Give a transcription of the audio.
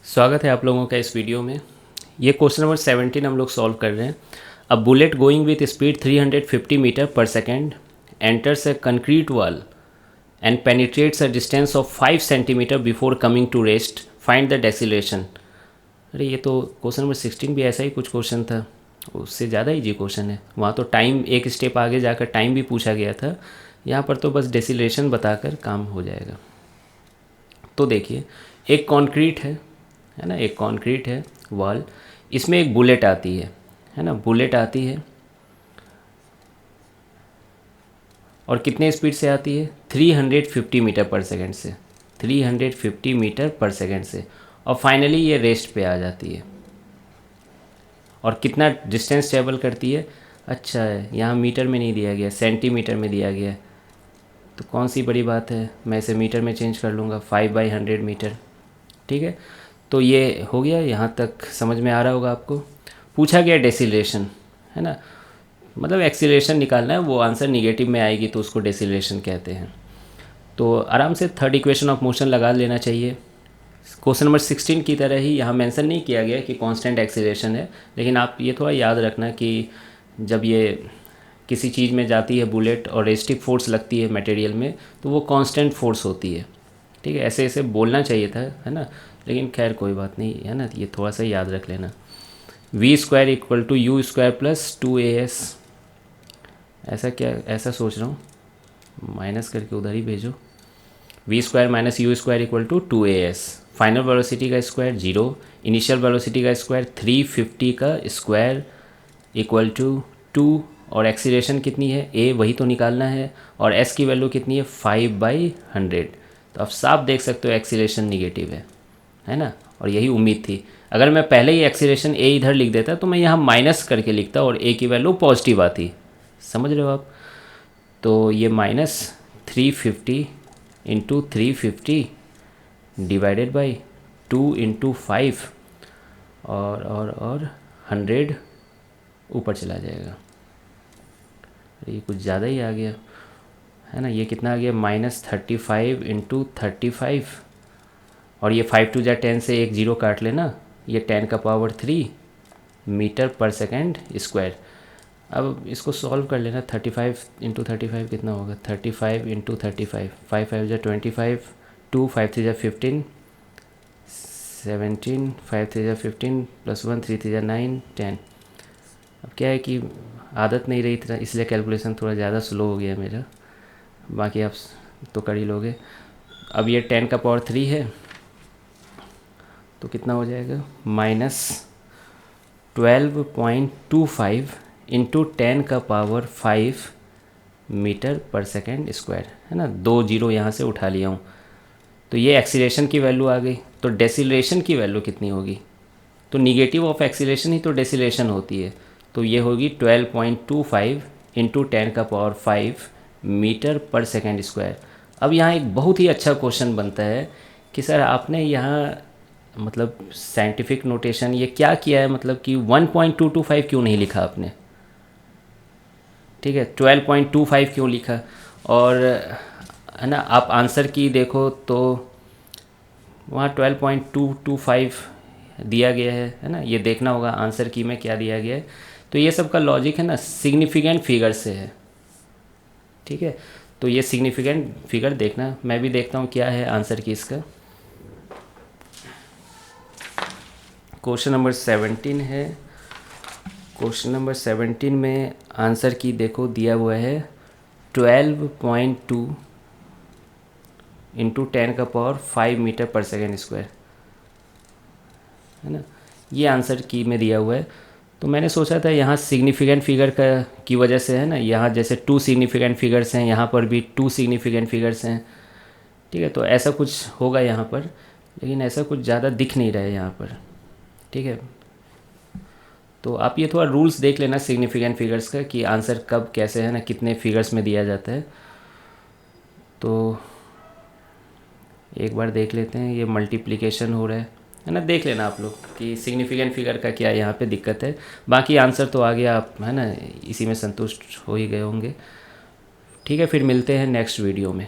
स्वागत है आप लोगों का इस वीडियो में। ये क्वेश्चन नंबर 17 हम लोग सॉल्व कर रहे हैं। A bullet going with speed 350 metre per second enters a concrete wall and penetrates a distance of 5 centimetre before coming to rest, find the deceleration. अरे ये तो क्वेश्चन नंबर 16 भी ऐसा ही कुछ क्वेश्चन था, उससे ज़्यादा ईजी क्वेश्चन है। वहाँ तो टाइम एक स्टेप आगे जाकर टाइम भी पूछा गया था, यहाँ पर तो बस डेसिलेशन बताकर काम हो जाएगा। तो देखिए, एक कॉन्क्रीट है ना, एक कॉन्क्रीट है वॉल, इसमें एक बुलेट आती है ना, बुलेट आती है और कितने स्पीड से आती है 350 मीटर पर सेकंड से, 350 मीटर पर सेकंड से, और फाइनली ये रेस्ट पे आ जाती है। और कितना डिस्टेंस ट्रेवल करती है, अच्छा है यहाँ मीटर में नहीं दिया गया, सेंटीमीटर में दिया गया है, तो कौन सी बड़ी बात है, मैं इसे मीटर में चेंज कर लूँगा, 5/100 मीटर। ठीक है, तो ये हो गया, यहाँ तक समझ में आ रहा होगा आपको। पूछा गया डेसिलेशन, है ना, मतलब एक्सीलरेशन निकालना है, वो आंसर निगेटिव में आएगी तो उसको डेसिलेशन कहते हैं। तो आराम से थर्ड इक्वेशन ऑफ मोशन लगा लेना चाहिए। क्वेश्चन नंबर 16 की तरह ही यहाँ मेंशन नहीं किया गया कि कांस्टेंट एक्सीलरेशन है, लेकिन आप ये थोड़ा याद रखना कि जब ये किसी चीज़ में जाती है बुलेट और रेस्टिव फोर्स लगती है मटेरियल में, तो वो कांस्टेंट फोर्स होती है। ठीक है, ऐसे ऐसे बोलना चाहिए था, है ना, लेकिन खैर कोई बात नहीं, है ना, ये थोड़ा सा याद रख लेना। v² = u² + 2as, ऐसा क्या, ऐसा सोच रहा हूँ, माइनस करके उधर ही भेजो। v² - u² = 2as, final velocity का स्क्वायर 0, इनिशियल वेलोसिटी का स्क्वायर 350 का स्क्वायर = 2, और एक्सीलरेशन कितनी है a वही तो निकालना है, और s की वैल्यू कितनी है 5/100। तो आप साफ देख सकते हो एक्सीलरेशन निगेटिव है ना, और यही उम्मीद थी। अगर मैं पहले ही एक्सीलरेशन a इधर लिख देता तो मैं यहाँ माइनस करके लिखता और a की वैल्यू पॉजिटिव आती, समझ रहे हो आप। तो ये -350 × 350 डिवाइडेड बाई 2 × 5 और 100 ऊपर चला जाएगा। ये कुछ ज़्यादा ही आ गया, है ना, ये कितना आ गया -35 × 35, और ये 5 × 10 से एक ज़ीरो काट लेना, ये 10⁻³ मीटर पर सेकेंड स्क्वायर। अब इसको सॉल्व कर लेना, 35 × 35 कितना होगा, 35 × 35, 5 × 5 = 25, 2 5 3 = 15, 17, 5 3 = 15 + 1 3 3 = 9, 10। अब क्या है कि आदत नहीं रही था, इसलिए कैलकुलेशन थोड़ा ज़्यादा स्लो हो गया मेरा, बाकी आप तो कर ही लोगे। अब ये 10⁻³ है, तो कितना हो जाएगा -12.25 × 10⁻5 मीटर पर सेकेंड स्क्वायर, है ना, 2 जीरो यहाँ से उठा लिया हूँ। तो ये एक्सीलरेशन की वैल्यू आ गई, तो डेसिलेशन की वैल्यू कितनी होगी, तो निगेटिव ऑफ एक्सीलरेशन ही तो डेसिलेशन होती है, तो ये होगी 12.25 × 10⁻5 मीटर पर सेकेंड स्क्वायर। अब यहाँ एक बहुत ही अच्छा क्वेश्चन बनता है कि सर आपने यहाँ मतलब साइंटिफिक नोटेशन ये क्या किया है, मतलब कि 1.225 क्यों नहीं लिखा आपने, ठीक है, 12.25 क्यों लिखा, और है ना, आप आंसर की देखो तो वहाँ 12.225 दिया गया है ना, ये देखना होगा आंसर की में क्या दिया गया है। तो ये सब का लॉजिक है ना सिग्निफिकेंट फिगर से है, ठीक है, तो ये सिग्निफिकेंट फिगर देखना, मैं भी देखता हूँ क्या है आंसर की इसका। क्वेश्चन नंबर 17 है, क्वेश्चन नंबर 17 में आंसर की देखो दिया हुआ है 12.2 × 10⁻5 मीटर पर सेकेंड स्क्वायर, है ना, ये आंसर की में दिया हुआ है। तो मैंने सोचा था यहाँ सिग्निफिकेंट फिगर का की वजह से, है ना, यहाँ जैसे 2 सिग्निफिकेंट फिगर्स हैं, यहाँ पर भी 2 सिग्निफिकेंट फिगर्स हैं, ठीक है, तो ऐसा कुछ होगा यहाँ पर, लेकिन ऐसा कुछ ज़्यादा दिख नहीं रहा है यहाँ पर, ठीक है। तो आप ये थोड़ा रूल्स देख लेना सिग्निफिकेंट फिगर्स का कि आंसर कब कैसे, है ना, कितने फिगर्स में दिया जाता है। तो एक बार देख लेते हैं, ये मल्टीप्लिकेशन हो रहा है ना, देख लेना आप लोग कि सिग्निफिकेंट फिगर का क्या यहाँ पे दिक्कत है। बाकी आंसर तो आ गया, आप है ना इसी में संतुष्ट हो ही गए होंगे। ठीक है, फिर मिलते हैं नेक्स्ट वीडियो में।